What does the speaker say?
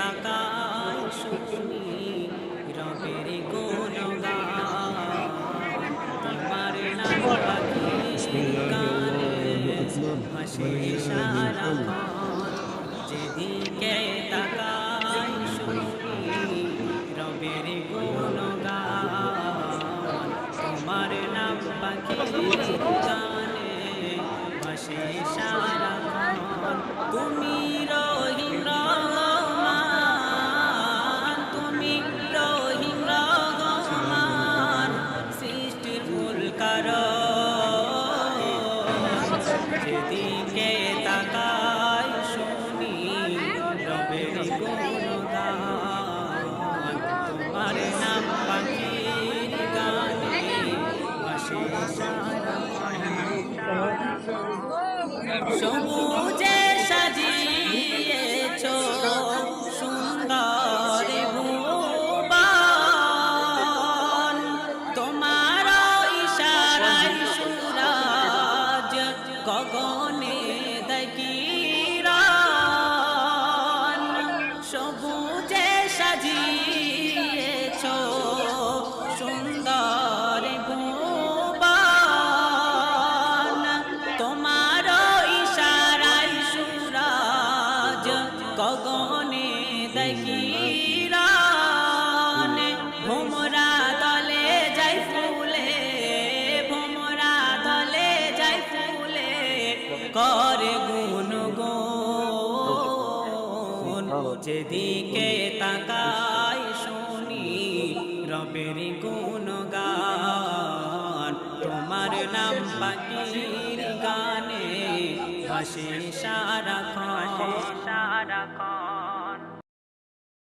তাকাই শুনি রবের গুণগান তোমার নাম পাখির গানে ভাসে সারাক্ষণ যেদিকে তাকাই শুনি রবের গুণগান তোমার নাম পাখির গানে ভাসে সারাক্ষণ তুমি রহিম রহমান তুমি রহিম রহমান সৃষ্টির মূল কারণ যেদিকে তাকাই শুনি রবের গুণগান তোমার নাম পাখির গানে ভাসে সবুজে সাজিয়েছ সুন্দর ভুবন তোমার ইশারায় সূরজ গগনে দেখিরান সবুজে সাজিয়েছ সুন্দর ভুবন তোমার ইশারায় সূরজ গগনে দেখিরান ভোমরা দলে যাই ফুলে ভোমরা দলে যাই ফুলে করে গুণগুণ যেদিকে তাকাই শুনি রবের গুণগান তোমার নাম পাখির গানে ভাসে সারাক্ষণ